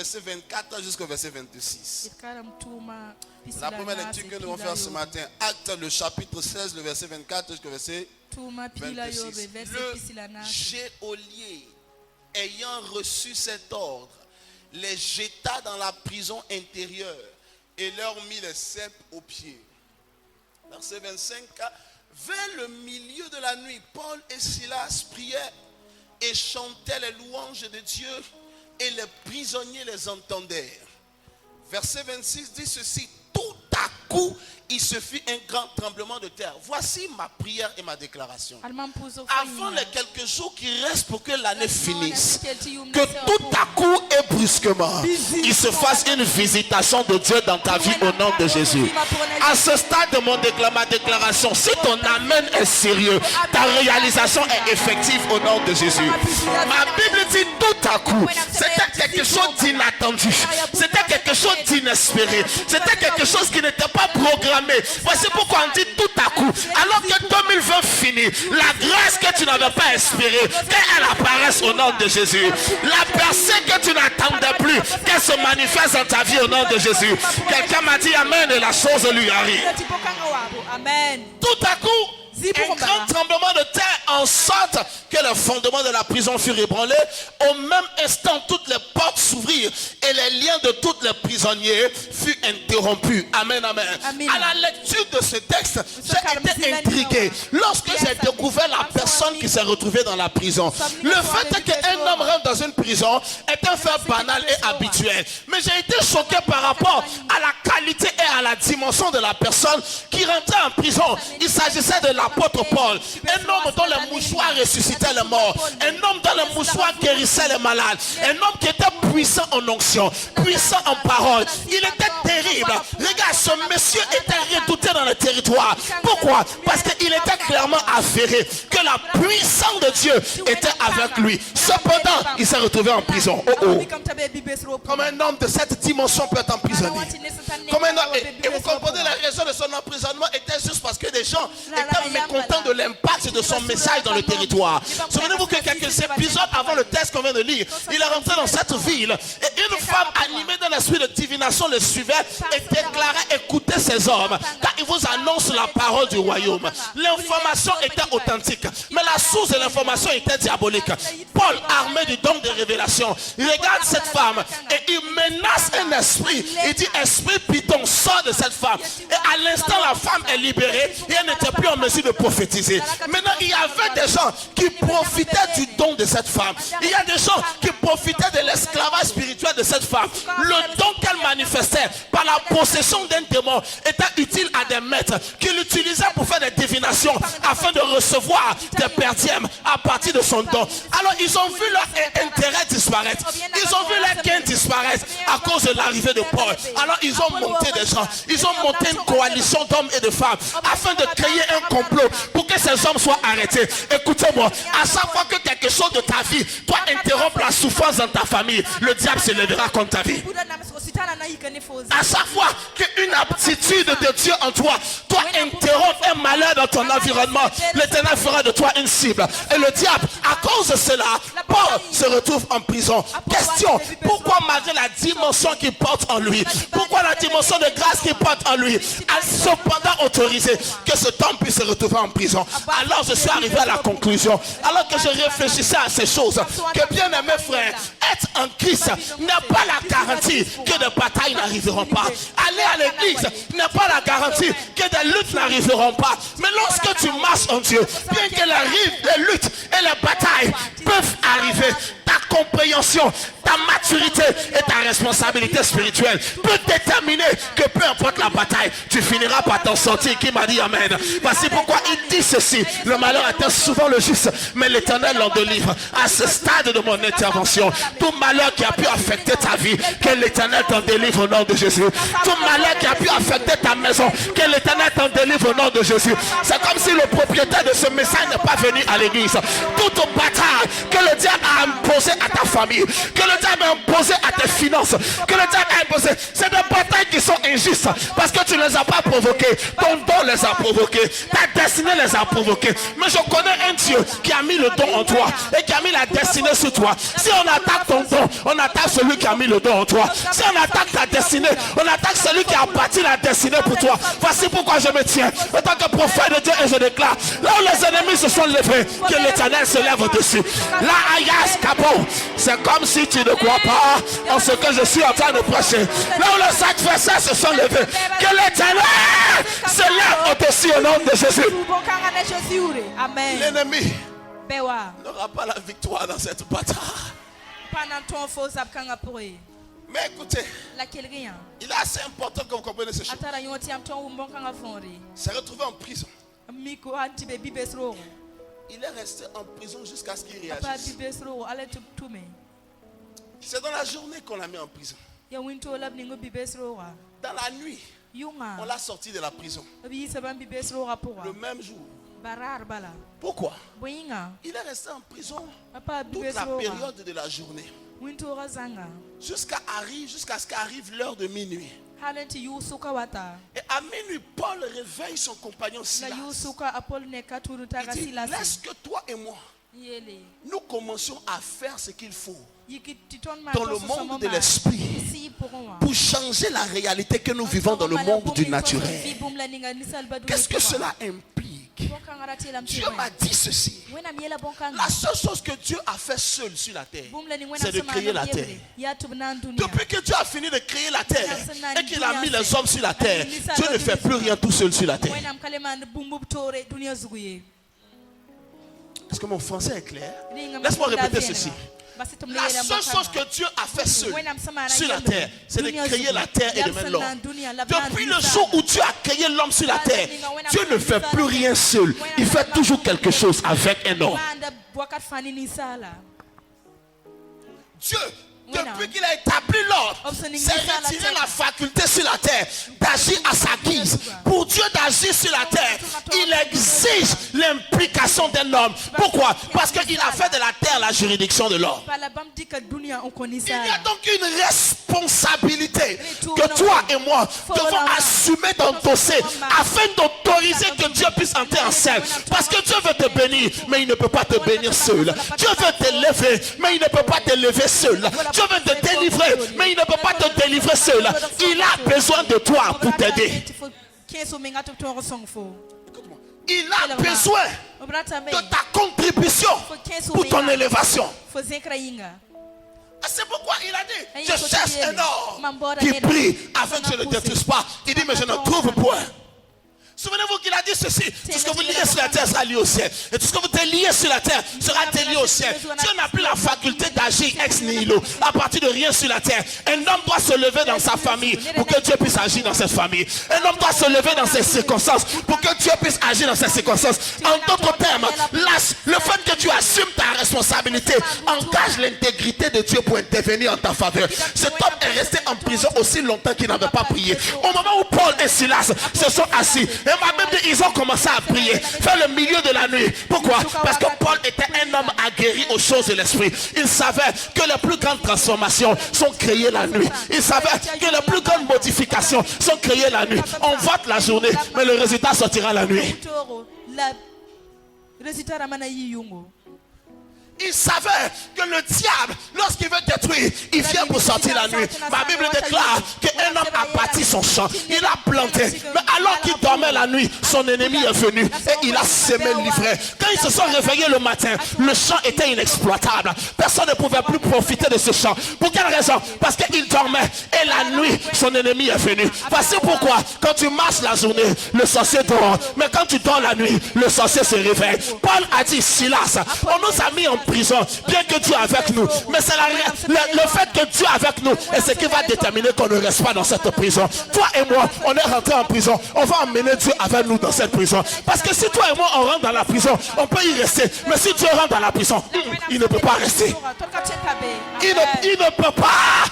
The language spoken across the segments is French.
verset 24 jusqu'au verset 26. La première lecture que nous allons faire ce matin, Actes le chapitre 16, le verset 24 jusqu'au verset 26. Le geôlier, ayant reçu cet ordre, les jeta dans la prison intérieure et leur mit les cèpes aux pieds. Verset 25. Vers le milieu de la nuit, Paul et Silas priaient et chantaient les louanges de Dieu et les prisonniers les entendaient. Verset 26 dit ceci: tout à coup, il se fit un grand tremblement de terre. Voici ma prière et ma déclaration. Avant les quelques jours qui restent pour que l'année finisse, que tout à coup et brusquement, il se fasse une visitation de Dieu dans ta vie au nom de Jésus. À ce stade de ma déclaration, si ton amen est sérieux, ta réalisation est effective au nom de Jésus. Ma Bible dit tout à coup. C'était quelque chose d'inattendu. C'était quelque chose d'inespéré. C'était quelque chose qui n'était pas programmé. Voici pourquoi on dit tout à coup. Alors que 2020 finit, la grâce que tu n'avais pas espérée, qu'elle apparaisse au nom de Jésus. La percée que tu n'attendais plus, qu'elle se manifeste dans ta vie au nom de Jésus. Quelqu'un m'a dit amen et la chose lui arrive. Amen. Tout à coup, un grand tremblement de terre en sorte que le fondement de la prison fut ébranlé. Au même instant, toutes les portes s'ouvrirent et les liens de tous les prisonniers furent interrompus. Amen, amen. À la lecture de ce texte, j'ai été intrigué lorsque j'ai découvert la personne qui s'est retrouvée dans la prison. Le fait qu'un homme rentre dans une prison est un fait banal et habituel. Mais j'ai été choqué par rapport à la qualité et à la dimension de la personne qui rentrait en prison. Il s'agissait de l'apôtre Paul, un homme dont les mouchoirs ressuscitaient les morts, un homme dont les mouchoirs guérissaient les malades, un homme qui était puissant en onction, puissant en parole. Il était terrible. Regarde, ce monsieur était redouté dans le territoire. Pourquoi? Parce qu'il était clairement avéré que la puissance de Dieu était avec lui. Cependant, il s'est retrouvé en prison. Comme un homme de cette dimension peut être emprisonné. Comme un homme, et vous comprenez, la raison de son emprisonnement était juste parce que des gens étaient mécontents de l'impact de son message dans le territoire. Souvenez-vous que quelques épisodes avant le texte qu'on vient de lire, il est rentré dans cette ville et une femme animée d'un esprit de divination le suivait et déclarait écoutez ces hommes car ils vous annoncent la parole du royaume. L'information était authentique, mais la source de l'information était diabolique. Paul, armé du don de révélation, regarde cette femme et il menace un esprit. Il dit esprit python, sors de cette femme. Et à l'instant la femme est libérée et elle n'était plus en mesure de prophétiser. Maintenant il y avait des gens qui profitaient du don de cette femme. Il y a des gens qui profitaient de l'esclavage spirituel de cette femme. Le don qu'elle manifestait par la possession d'un démon était utile à des maîtres qui l'utilisaient pour faire des divinations afin de recevoir des perdièmes à partir de son don. Alors ils ont vu leur intérêt disparaître. Ils ont vu leur gain disparaître à cause de l'arrivée de Paul. Alors ils ont monté des gens. Ils ont monté une coalition d'hommes et de femmes afin de créer un complot pour que ces hommes soient arrêtés. Écoutez-moi, à chaque fois que quelque chose de ta vie doit interrompre la souffrance dans ta famille, le diable se lèvera contre ta vie. À chaque fois qu'une aptitude de Dieu en toi doit interrompre un malheur dans ton environnement, l'Éternel fera de toi une cible. Et le diable, à cause de cela, Paul se retrouve en prison. Question, pourquoi malgré la dimension qu'il porte en lui, pourquoi la dimension de grâce qu'il porte en lui, a cependant autorisé que cet homme puisse se retrouver en prison? Alors je suis arrivé à la conclusion, alors que je réfléchissais à ces choses, que bien aimé frère, être en Christ n'est pas la garantie que des batailles n'arriveront pas. Aller à l'église n'est pas la garantie que des luttes n'arriveront pas. Mais lorsque tu marches en Dieu, bien que les luttes et les batailles peuvent arriver, ta compréhension, ta maturité et ta responsabilité spirituelle peut déterminer que peu importe la bataille, tu finiras par t'en sortir. Qui m'a dit amen? Voici pourquoi il dit ceci: le malheur atteint souvent le juste, mais l'Éternel l'en délivre. À ce stade de mon intervention, tout malheur qui a pu affecter ta vie, que l'Éternel t'en délivre au nom de Jésus. Tout malheur qui a pu affecter ta maison, que l'Éternel t'en délivre au nom de Jésus. C'est comme si le propriétaire de ce message n'est pas venu à l'église. Toute bataille que le diable a imposé à ta famille, que le diable a imposé à tes finances, que le diable a imposé. C'est des batailles qui sont injustes parce que tu ne les as pas provoquées. Ton don les a provoquées, ta destinée les a provoquées. Mais je connais un Dieu qui a mis le don en toi et qui a mis la destinée sur toi. Si on attaque ton don, on attaque celui qui a mis le don en toi. Si on attaque ta destinée, on attaque celui qui a bâti la destinée pour toi. Voici pourquoi je me tiens en tant que prophète de Dieu et je déclare, là où les ennemis se sont levés, que l'Éternel se lève au-dessus. Là, Ayas Kabo, c'est comme si tu ne crois pas en ce que je suis en train de prêcher. Là où les adversaires se sont levés, que l'Éternel se lève au-dessus au nom de Jésus. Amen. L'ennemi n'aura pas la victoire dans cette bataille. Mais écoutez, il est assez important que vous compreniez ces choses. C'est retrouvé en prison. Il est resté en prison jusqu'à ce qu'il réagisse. C'est dans la journée qu'on l'a mis en prison. Dans la nuit, on l'a sorti de la prison. Le même jour. Pourquoi? Il est resté en prison toute la période de la journée. Jusqu'à ce qu'arrive l'heure de minuit. Et à minuit, Paul réveille son compagnon Silas. Il dit, laisse que toi et moi, nous commencions à faire ce qu'il faut dans le monde de l'esprit pour changer la réalité que nous vivons dans le monde du naturel. Qu'est-ce que cela implique? Dieu m'a dit ceci. La seule chose que Dieu a fait seul sur la terre, c'est de créer la terre. Depuis que Dieu a fini de créer la terre et qu'il a mis les hommes sur la terre, Dieu ne fait plus rien tout seul sur la terre. Est-ce que mon français est clair? Laisse-moi répéter ceci. La seule chose que Dieu a fait seul sur la terre, c'est de créer la terre et de mettre l'homme. Depuis le jour où Dieu a créé l'homme sur la terre, Dieu ne fait plus rien seul. Il fait toujours quelque chose avec un homme. Dieu, depuis qu'il a établi l'ordre, c'est retirer la faculté sur la terre d'agir à sa guise. Pour Dieu d'agir sur la terre, il exige l'implication d'un homme. Pourquoi? Parce qu'il a fait de la terre la juridiction de l'homme. Il y a donc une responsabilité que toi et moi devons assumer dans le dossier afin d'autoriser que Dieu puisse entrer en scène. Parce que Dieu veut te bénir, mais il ne peut pas te bénir seul. Dieu veut te lever, mais il ne peut pas te lever seul. Dieu veut te délivrer, mais il ne peut pas te délivrer seul. Il a besoin de toi pour t'aider. Il a besoin de ta contribution pour ton élévation. C'est pourquoi il a dit, je cherche un homme qui prie afin que je ne détruise pas. Il dit, mais je ne trouve point. Souvenez-vous qu'il a dit ceci, tout ce que vous liez sur la terre sera lié au ciel. Et tout ce que vous déliez sur la terre sera délié au ciel. Dieu n'a plus la faculté d'agir ex nihilo, à partir de rien sur la terre. Un homme doit se lever dans sa famille pour que Dieu puisse agir dans cette famille. Un homme doit se lever dans ses circonstances pour que Dieu puisse agir dans ses circonstances. En d'autres termes, le fait que tu assumes ta responsabilité engage l'intégrité de Dieu pour intervenir en ta faveur. Cet homme est resté en prison aussi longtemps qu'il n'avait pas prié. Au moment où Paul et Silas se sont assis, et ma Bible dit, ils ont commencé à prier vers le milieu de la nuit. Pourquoi? Parce que Paul était un homme aguerri aux choses de l'esprit. Il savait que les plus grandes transformations sont créées la nuit. Il savait que les plus grandes modifications sont créées la nuit. On vote la journée, mais le résultat sortira la nuit. Il savait que le diable, lorsqu'il veut détruire, il vient pour sortir la nuit. Ma Bible déclare qu'un homme a bâti son champ, il a planté. Mais alors qu'il dormait la nuit, son ennemi est venu et il a semé l'ivraie. Quand ils se sont réveillés le matin, le champ était inexploitable. Personne ne pouvait plus profiter de ce champ. Pour quelle raison? Parce qu'il dormait et la nuit, son ennemi est venu. Voici pourquoi, quand tu marches la journée, le sorcier dort. Mais quand tu dors la nuit, le sorcier se réveille. Paul a dit, Silas, on nous a mis en prison, bien que Dieu est avec nous. Mais c'est le fait que Dieu est avec nous et ce qui va déterminer qu'on ne reste pas dans cette prison. Toi et moi, on est rentré en prison. On va emmener Dieu avec nous dans cette prison. Parce que si toi et moi, on rentre dans la prison, on peut y rester. Mais si Dieu rentre dans la prison, il ne peut pas rester. Il ne peut pas.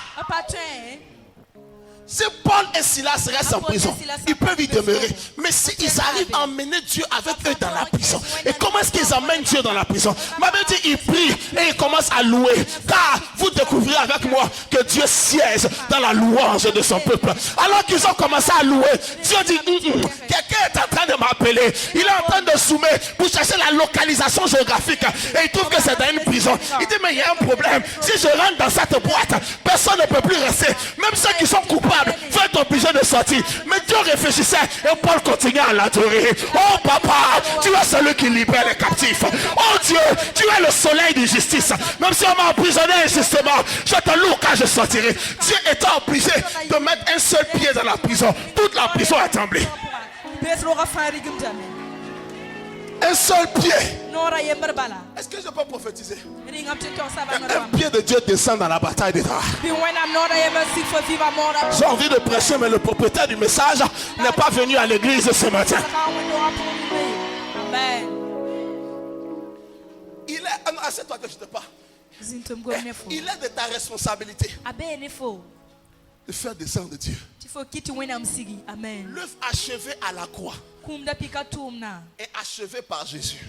Si Paul et Silas restent en Paul et prison, Silas ils peuvent y sont en prison. demeurer. Mais s'ils arrivent à emmener Dieu avec eux dans la prison, et comment est-ce qu'ils emmènent Dieu dans la prison? Ma Bible dit, ils prient et ils commencent à louer. Car vous découvrirez avec moi que Dieu siège dans la louange de son peuple. Alors qu'ils ont commencé à louer, Dieu dit, quelqu'un est en train de m'appeler. Il est en train de zoomer pour chercher la localisation géographique. Et il trouve que c'est dans une prison. Il dit, mais il y a un problème. Si je rentre dans cette boîte, personne ne peut plus rester. Même ceux qui sont coupables vont être obligés de sortir. Mais Dieu réfléchissait et Paul continuait à l'adorer. Oh papa, tu es celui qui libère les captifs. Oh Dieu, tu es le soleil de justice. Même si on m'a emprisonné injustement, je te loue quand je sortirai. Dieu était obligé de mettre un seul pied dans la prison. Toute la prison a tremblé. Un seul pied. Est-ce que je peux prophétiser? Un pied de Dieu descend dans la bataille des draps. J'ai envie de prêcher, mais le propriétaire du message n'est pas venu à l'église ce matin. Il est... Assieds-toi que je te parle. Il est de ta responsabilité de faire descendre Dieu. L'œuvre achevée à la croix est achevée par Jésus.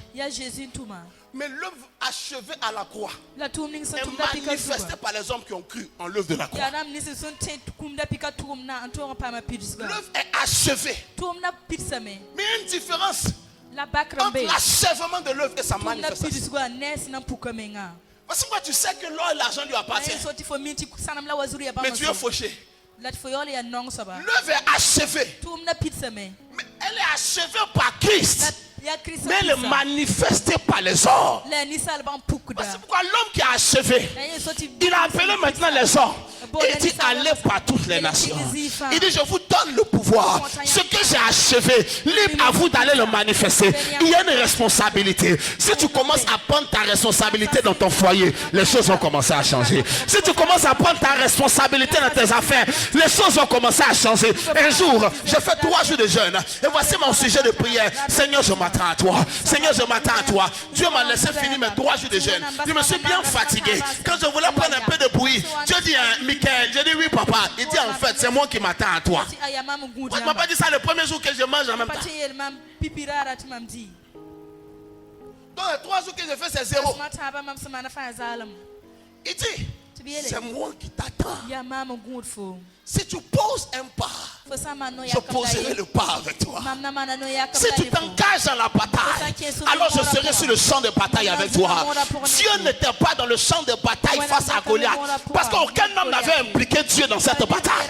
Mais l'œuvre achevée à la croix est manifestée par les hommes qui ont cru en l'œuvre de la croix. L'œuvre est achevée. Mais il y a une différence entre l'achèvement de l'œuvre et sa manifestation. Parce que tu sais que l'or et l'argent lui appartiennent. Mais tu es fauché. L'œuvre est achevée. Mais elle est achevée par Christ. Mais elle est manifestée par les hommes. C'est pourquoi l'homme qui a achevé, il a appelé maintenant les hommes. Et il dit, allez par toutes les nations. Il dit, je vous donne le pouvoir. Ce que j'ai achevé, libre à vous d'aller le manifester. Il y a une responsabilité. Si tu commences à prendre ta responsabilité dans ton foyer, les choses vont commencer à changer. Si tu commences à prendre ta responsabilité dans tes affaires, les choses vont commencer à changer. Un jour, j'ai fait 3 jours de jeûne. Et voici mon sujet de prière. Seigneur, je m'attends à toi. Seigneur, je m'attends à toi. Dieu m'a laissé finir mes 3 jours de jeûne. Je me suis bien fatigué. Quand je voulais prendre un peu de bruit, Dieu dit, Michael, je dis oui papa. Il dit en fait, c'est moi qui m'attends à toi. Il ne m'a pas dit ça le premier jour que je mange en même temps. Donc les 3 jours que je fais, c'est 0. Il dit, c'est moi qui t'attends. Si tu poses un pas, je poserai le pas avec toi. Si tu t'engages dans la bataille, alors je serai sur le champ de bataille avec toi. Dieu n'était pas dans le champ de bataille face à Goliath, parce qu'aucun homme n'avait impliqué Dieu dans cette bataille.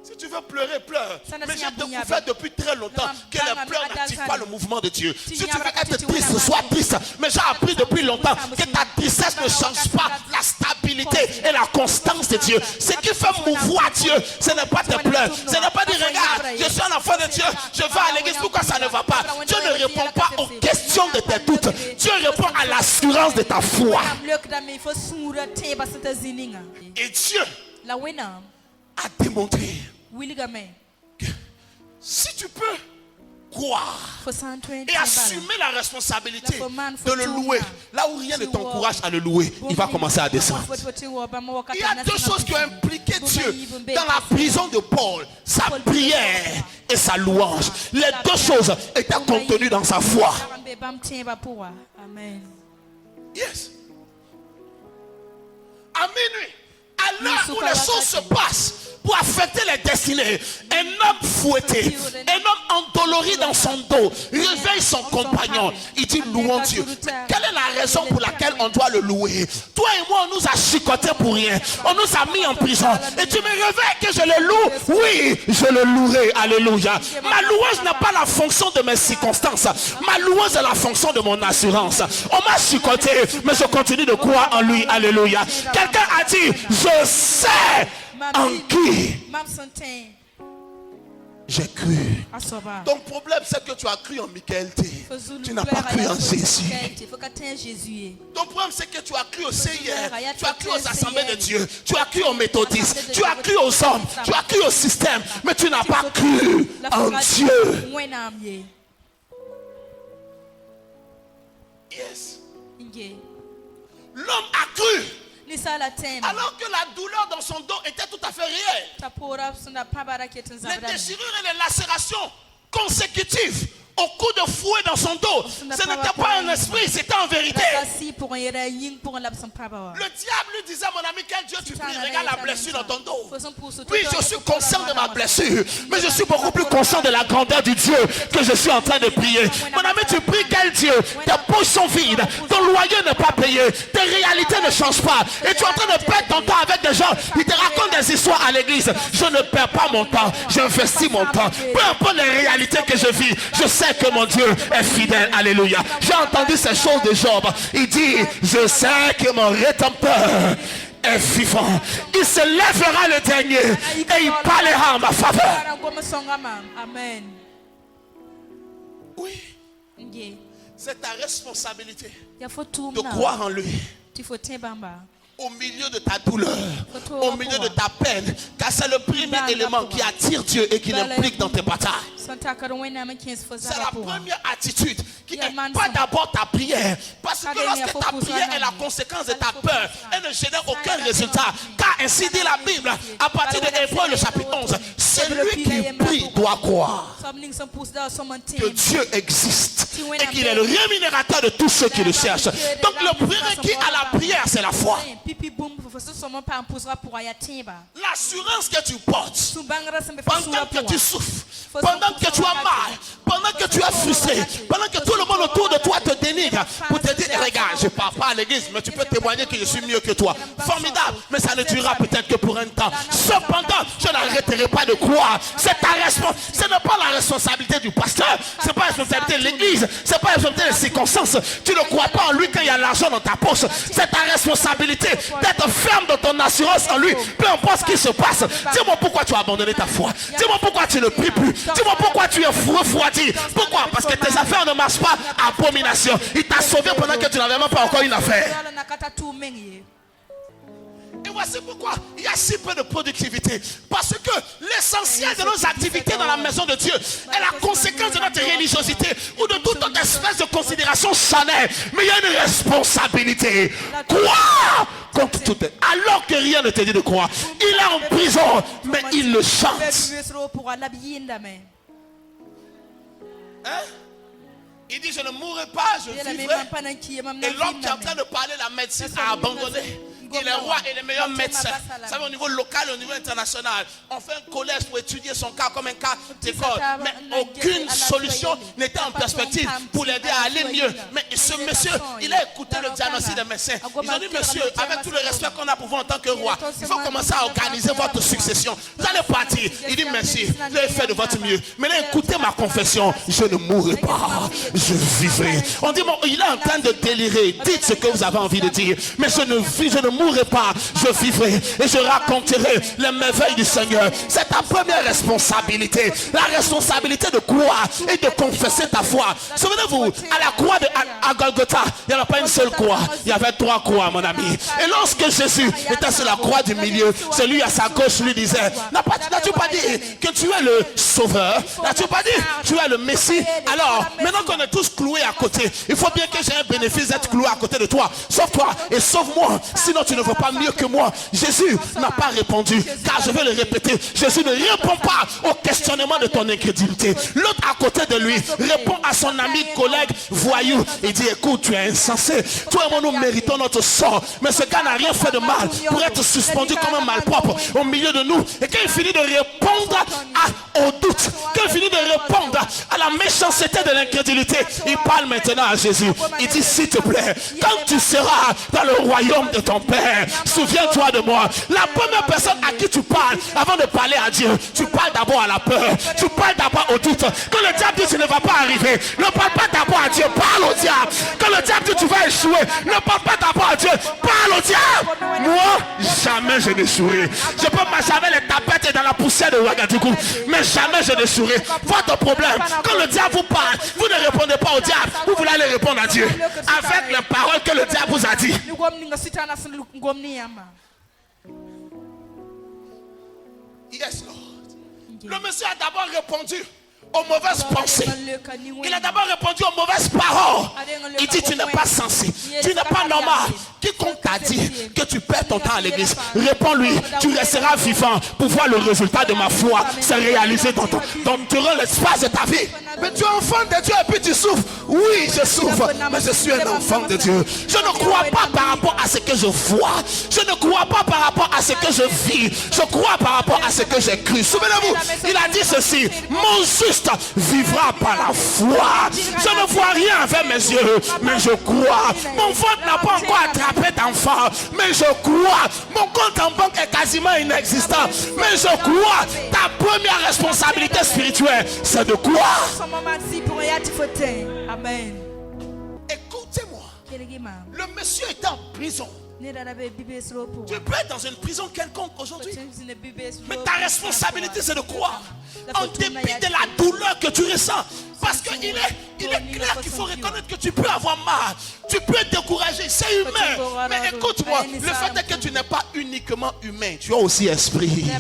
Si tu veux pleurer, pleure. Mais j'ai découvert depuis très longtemps que les pleurs n'activent pas le mouvement de Dieu. Si tu veux être triste, sois triste. Mais j'ai appris depuis longtemps que ta tristesse ne change pas la stabilité et la constance de Dieu. Ce qui fait mouvoir Dieu, ce n'est pas tes pleurs. Ce n'est pas dire, regarde, je suis un enfant de Dieu, je vais à l'église, pourquoi ça ne va pas? Dieu ne répond pas aux questions de tes doutes. Dieu répond à l'assurance de ta foi. Et Dieu a démontré que si tu peux croire et assumer la responsabilité de le louer, là où rien ne t'encourage à le louer, il va commencer à descendre. Il y a 2 choses qui ont impliqué Dieu dans la prison de Paul: sa prière et sa louange. Les 2 choses étaient contenues dans sa foi. Yes. À minuit, à l'heure où les choses se passent pour affecter les destinées, un homme fouetté, un homme endolori dans son dos réveille son compagnon. Il dit, louons Dieu. Mais quelle est la raison pour laquelle on doit le louer? Toi et moi, on nous a chicoté pour rien. On nous a mis en prison. Et tu me réveilles que je le loue? Oui, je le louerai. Alléluia. Ma louange n'a pas la fonction de mes circonstances. Ma louange est la fonction de mon assurance. On m'a chicoté, mais je continue de croire en lui. Alléluia. Quelqu'un a dit, je sais en qui j'ai cru. Ton problème, c'est que tu as cru en Michael T. Tu n'as pas cru en Jésus. Ton problème, c'est que tu as cru au CIR. Tu as cru aux assemblées de Dieu. Tu as cru aux méthodistes. Tu as cru aux hommes. Tu as cru au système. Mais tu n'as pas cru en Dieu. Yes. L'homme a cru. Alors que la douleur dans son dos était tout à fait réelle. Les déchirures et les lacérations consécutives au coup de fouet dans son dos, ce n'était pas un esprit, c'était en vérité. Le diable lui disait, mon ami, quel Dieu tu pries, regarde la blessure dans ton dos. Oui, je suis conscient de ma blessure, mais je suis beaucoup plus conscient de la grandeur du Dieu que je suis en train de prier. Mon ami, tu pries quel Dieu? Tes poches sont vides, ton loyer n'est pas payé, tes réalités ne changent pas, et tu es en train de perdre ton temps avec des gens qui te racontent des histoires à l'église. Je ne perds pas mon temps, j'investis mon temps. Peu importe les réalités que je vis, je sais que mon Dieu est fidèle. Alléluia. J'ai entendu ces choses de Job. Il dit, je sais que mon Rédempteur est vivant. Il se lèvera le dernier et il parlera en ma faveur. Amen. Oui. C'est ta responsabilité De de croire en lui. Au milieu de ta douleur, au milieu de ta peine, car c'est le premier élément qui attire Dieu et qui l'implique dans tes batailles. C'est la première attitude qui n'est pas d'abord ta prière, parce que lorsque ta prière est la conséquence de ta peur, elle ne génère aucun résultat, car ainsi dit la Bible à partir de Hébreux le chapitre 11, celui qui prie doit croire que Dieu existe et qu'il est le rémunérateur de tous ceux qui le cherchent. Donc le prérequis à la prière, c'est la foi. L'assurance que tu portes pendant que tu souffres, pendant que tu as mal, pendant que tu es frustré, pendant que tout le monde autour de toi te dénigre pour te dire, regarde, je ne pars pas à l'église, mais tu peux témoigner que je suis mieux que toi. Formidable, mais ça ne durera peut-être que pour un temps. Cependant, je n'arrêterai pas de croire. C'est ta responsabilité. Ce n'est pas la responsabilité du pasteur, ce n'est pas la responsabilité de l'église, ce n'est pas la responsabilité des circonstances. Tu ne crois pas en lui quand il y a l'argent dans ta poche. C'est ta responsabilité d'être ferme dans ton assurance en lui, peu importe ce qui se passe. Dis-moi pourquoi tu as abandonné ta foi. Dis-moi pourquoi tu ne pries plus. Dis-moi pourquoi tu es refroidi. Pourquoi? Parce que tes affaires ne marchent pas. Abomination. Il t'a sauvé pendant que tu n'avais même pas encore une affaire. Et voici pourquoi il y a si peu de productivité. Parce que l'essentiel de nos activités dans la maison de Dieu est la conséquence de notre religiosité ou de toute autre espèce de considération charnelle. Mais il y a une responsabilité. Croire contre tout. Alors que rien ne te dit de croire. Il est en prison, mais il le chante. Hein? Il dit, je ne mourrai pas, je vivrai. Et l'homme qui est en train de parler la médecine a abandonné. Il est roi et le meilleur médecin. Vous savez, au niveau local et au niveau international, on fait un collège pour étudier son cas comme un cas d'école. Mais aucune solution n'était en perspective pour l'aider à aller mieux. Mais ce monsieur, il a écouté le diagnostic des médecins. Ils ont dit, monsieur, avec tout le respect qu'on a pour vous en tant que roi, il faut commencer à organiser votre succession. Vous allez partir. Il dit, merci, vous avez fait de votre mieux. Maintenant, écoutez ma confession. Je ne mourrai pas. Je vivrai. On dit, bon, il est en train de délirer. Dites ce que vous avez envie de dire. Mais je ne mourrai pas, je vivrai et je raconterai les merveilles du Seigneur. C'est ta première responsabilité. La responsabilité de croire et de confesser ta foi. Souvenez-vous, à la croix à Golgotha, il n'y avait pas une seule croix. Il y avait 3 croix, mon ami. Et lorsque Jésus était sur la croix du milieu, celui à sa gauche lui disait, n'as-tu pas dit que tu es le sauveur? N'as-tu pas dit tu es le Messie? Alors, maintenant qu'on est tous cloués à côté, il faut bien que j'ai un bénéfice d'être cloué à côté de toi. Sauve-toi et sauve-moi. Sinon, tu ne veux pas mieux que moi. Jésus n'a pas répondu, car je vais le répéter, Jésus ne répond pas au questionnement de ton incrédulité. L'autre à côté de lui répond à son ami, collègue, voyou. Il dit, écoute, tu es insensé. Toi et moi, nous méritons notre sort. Mais ce gars n'a rien fait de mal pour être suspendu comme un malpropre au milieu de nous. Et quand il finit de répondre au doute, quand il finit de répondre à la méchanceté de l'incrédulité, il parle maintenant à Jésus. Il dit, s'il te plaît, quand tu seras dans le royaume de ton Père, souviens-toi de moi. La première personne à qui tu parles avant de parler à Dieu, tu parles d'abord à la peur, tu parles d'abord au doute. Quand le diable dit tu ne vas pas arriver, ne parle pas d'abord à Dieu, parle au diable. Quand le diable dit tu vas échouer, ne parle pas d'abord à Dieu, parle au diable. Moi, jamais je n'échouerai. Je peux jamais les tapettes dans la poussière de Ouagadougou, mais jamais je n'échouerai. Votre problème, quand le diable vous parle, vous ne répondez pas au diable, vous voulez aller répondre à Dieu avec les paroles que le diable vous a dit. Yes, Lord. Le monsieur a d'abord répondu aux mauvaises pensées. Il a d'abord répondu aux mauvaises paroles. Il dit tu n'es pas sensé, tu n'es pas normal. Quiconque t'a dit que tu perds ton temps à l'église, réponds-lui, tu resteras vivant pour voir le résultat de ma foi se réaliser durant l'espace de ta vie. Mais tu es enfant de Dieu et puis tu souffres. Oui, je souffre, mais je suis un enfant de Dieu. Je ne crois pas par rapport à ce que je vois. Je ne crois pas par rapport à ce que je vis. Je crois par rapport à ce que j'ai cru. Souvenez-vous, il a dit ceci: mon juste vivra par la foi. Je ne vois rien avec mes yeux, mais je crois. Mon ventre n'a pas encore attrapé d'enfant, mais je crois. Mon compte en banque est quasiment inexistant, mais je crois. Ta première responsabilité spirituelle, c'est de croire. Amen. Écoutez-moi, le monsieur est en prison. Tu peux être dans une prison quelconque aujourd'hui, mais ta responsabilité c'est de croire en dépit de la douleur que tu ressens. Parce qu'il est clair qu'il faut reconnaître que tu peux avoir mal, tu peux être découragé, c'est humain. Mais écoute-moi, le fait est que tu n'es pas uniquement humain, tu as aussi esprit.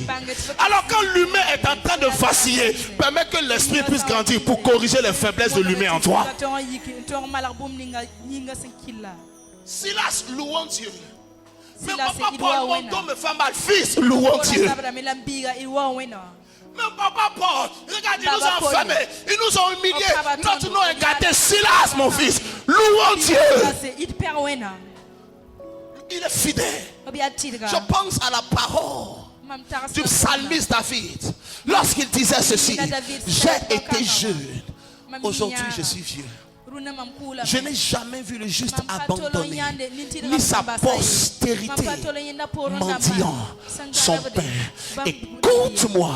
Alors quand l'humain est en train de vaciller, permets que l'esprit puisse grandir pour corriger les faiblesses de l'humain en toi. Silas, louons Dieu. Mais papa Paul, mon dos me fait mal. Fils, louons Dieu. Mais papa Paul, regarde, ils nous ont enfermés, ils nous ont humiliés. Notre nom est gâté. Silas, mon fils, louons Dieu. Il est fidèle. Je pense à la parole du psalmiste David. Lorsqu'il disait ceci: j'ai été jeune, aujourd'hui je suis vieux. Je n'ai jamais vu le juste abandonné, ni sa postérité mendiant son pain. Écoute-moi,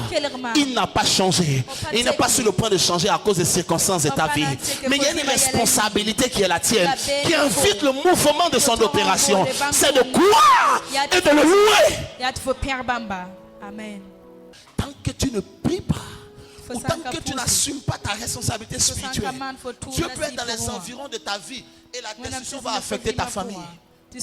il n'a pas changé. Il n'est pas sur le point de changer à cause des circonstances de ta vie. Mais il y a une responsabilité qui est la tienne, qui invite le mouvement de son opération. C'est de croire et de le louer. Amen. Tant que tu ne pries pas, ou tant que tu n'assumes pas ta responsabilité spirituelle, Dieu peut être dans les environs de ta vie et la destruction va affecter ta famille.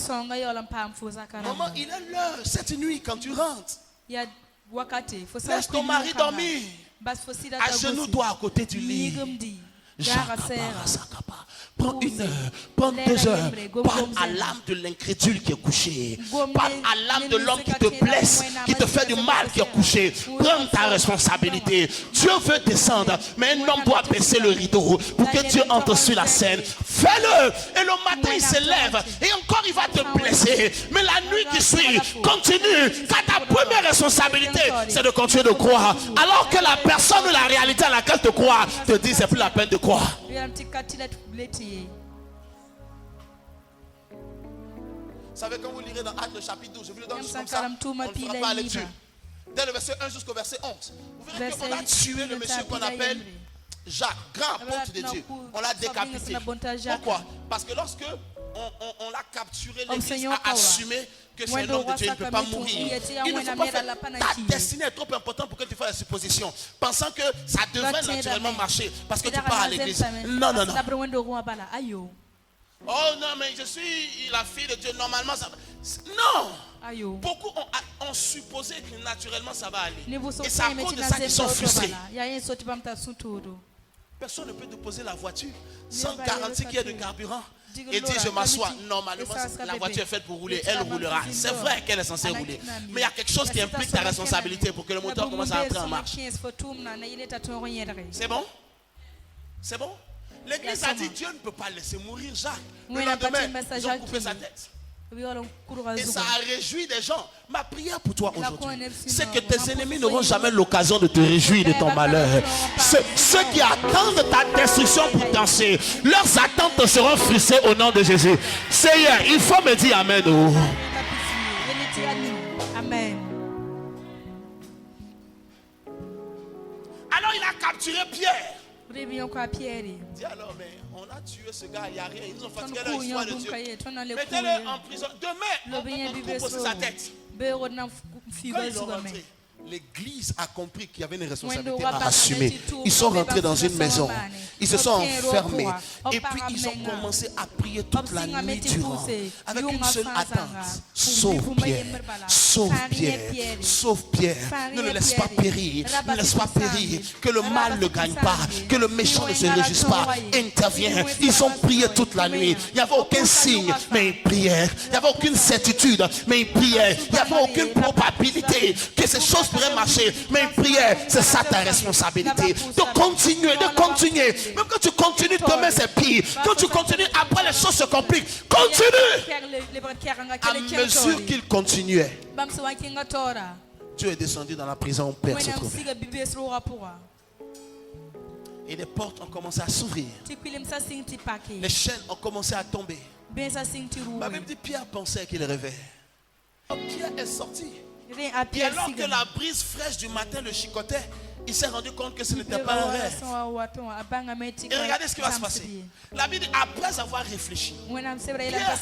Maman, il est l'heure, cette nuit quand tu rentres, laisse ton mari dormir, à genoux toi à côté du lit. Prends 1 heure, prends 2 heures, parle à l'âme de l'incrédule qui est couché, parle à l'âme de l'homme qui te blesse, qui te fait du mal, qui est couché. Prends ta responsabilité. Dieu veut descendre, mais un homme doit baisser le rideau pour que Dieu entre sur la scène. Fais-le, et le matin il se lève et encore il va te blesser, mais la nuit qui suit, continue, car ta première responsabilité c'est de continuer de croire, alors que la personne ou la réalité à laquelle tu crois te dit c'est plus la peine de croire. Vous savez, quand vous lirez dans Actes chapitre 12, je vous le donne juste comme ça, on ne fera pas la lecture. Dès le verset 1 jusqu'au verset 11, vous verrez qu'on a tué le monsieur qu'on appelle Jacques, grand apôtre de Dieu. On l'a décapité. Pourquoi? Parce que lorsque on l'a capturé, l'Église a assumé que c'est un homme de Dieu, il ne peut pas mourir. Il ne faut pas faire. Ta destinée est trop importante pour que tu fasses la supposition, pensant que ça devrait naturellement marcher parce que tu pars à l'église. Non, non, non. Oh non, mais je suis la fille de Dieu, normalement ça va. Non! Beaucoup ont supposé que naturellement ça va aller. Et c'est à cause de ça qu'ils sont frustrés. Personne ne peut déposer la voiture sans garantie qu'il y ait de carburant et dire je m'assois. Normalement, la voiture est faite pour rouler, elle roulera. C'est vrai qu'elle est censée rouler. Mais il y a quelque chose qui implique ta responsabilité pour que le moteur commence à entrer en marche. C'est bon? C'est bon? L'église a dit Dieu ne peut pas laisser mourir Jacques. Le lendemain, ils ont coupé sa tête. Et ça a réjoui des gens. Ma prière pour toi aujourd'hui, c'est que tes ennemis n'auront jamais l'occasion de te réjouir de ton malheur. Ceux qui attendent ta destruction pour danser, leurs attentes seront frustrées au nom de Jésus. Seigneur, il faut me dire Amen. Oh. Amen. Alors il a capturé Pierre. Dis alors, mais on a tué ce gars, il n'y a rien. Ils nous ont fatigué leur histoire de Dieu. Mettez-le en prison. Demain, on coupe aussi sa tête. Quand ils l'ont rentré, l'église a compris qu'il y avait une When responsabilité the à Wabba assumer. community too, Ils sont Wabba rentrés dans une Baptist maison. Solomon, Ils se sont Open enfermés. Rokoa, Et puis ils ont Oparamenga, commencé à prier toute la Obsinga nuit Meti durant. Pousse, Avec une Yunga seule Fanzanga, attente. Sauve Fumbi Pierre. Fumbi Sauve Fari Pierre. Pierre. Sauve Pierre. Fari Ne le laisse pas Pierre. périr. Ne Rabati laisse pas périr. Kusambi. Que le mal ne Rabati gagne pas. Kusambi. Que le méchant ne se Iwe réjouisse pas. Ngala Intervient. Iwe Ils ont Ngala prié Iwe toute la Ngala nuit. Il n'y avait aucun signe, mais ils priaient. Il n'y avait aucune certitude, mais ils priaient. Il n'y avait aucune probabilité que ces choses pourraient marcher, mais ils priaient. C'est ça ta responsabilité. De continuer, de continuer. Même quand tu continues, demain c'est pire. Quand tu continues, après les choses se compliquent. Continue. À mesure qu'il continuait, Dieu est descendu dans la prison où Père se trouvait. Et les portes ont commencé à s'ouvrir. Les chaînes ont commencé à tomber. Ma Bible dit Pierre pensait qu'il rêvait. Pierre est sorti. Et alors que la brise fraîche du matin le chicotait, il s'est rendu compte que ce n'était pas un rêve. Et regardez ce qui va se passer. La Bible dit, après avoir réfléchi, Pierre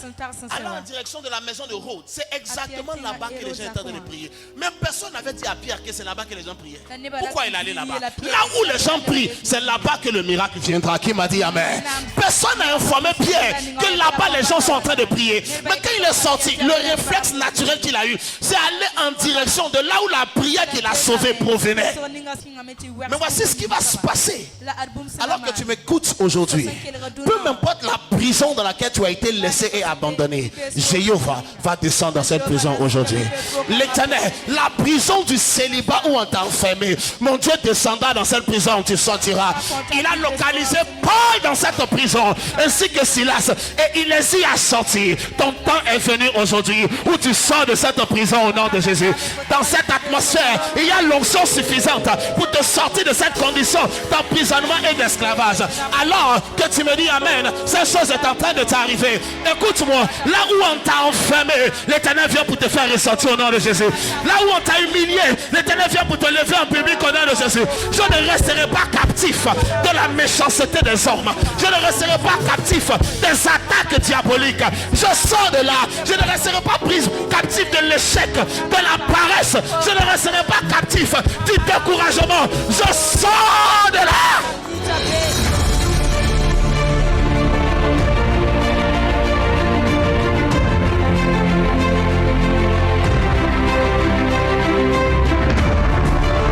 allant en direction de la maison de Rhodes. C'est exactement là-bas que les gens étaient en train de prier. Même personne n'avait dit à Pierre que c'est là-bas que les gens priaient. Pourquoi il allait là-bas? Là où les gens prient, c'est là-bas que le miracle viendra. Qui m'a dit Amen? Personne n'a informé Pierre que là-bas les gens sont en train de prier. Mais quand il est sorti, le réflexe naturel qu'il a eu, c'est aller en direction de là où la prière qu'il a sauvée provenait. Mais voici ce qui va se passer. Alors que tu m'écoutes aujourd'hui, peu m'importe la prison dans laquelle tu as été laissé et abandonné, Jéhovah va descendre dans cette prison aujourd'hui. L'Éternel, la prison du célibat où on t'a enfermé, mon Dieu descendra dans cette prison où tu sortiras. Il a localisé Paul dans cette prison, ainsi que Silas, et il les y a sortis. Ton temps est venu aujourd'hui où tu sors de cette prison au nom de Jésus. Dans cette atmosphère, il y a l'onction suffisante pour te sortir de cette condition d'emprisonnement et d'esclavage. Alors que tu me dis Amen, cette chose est en train de t'arriver. Écoute-moi, là où on t'a enfermé, l'Éternel vient pour te faire ressortir au nom de Jésus. Là où on t'a humilié, l'Éternel vient pour te lever en public au nom de Jésus. Je ne resterai pas captif de la méchanceté des hommes. Je ne resterai pas captif des attaques diaboliques. Je sors de là. Je ne resterai pas prise captif de l'échec, de la paresse. Je ne resterai pas captif du découragement. Je sors de là.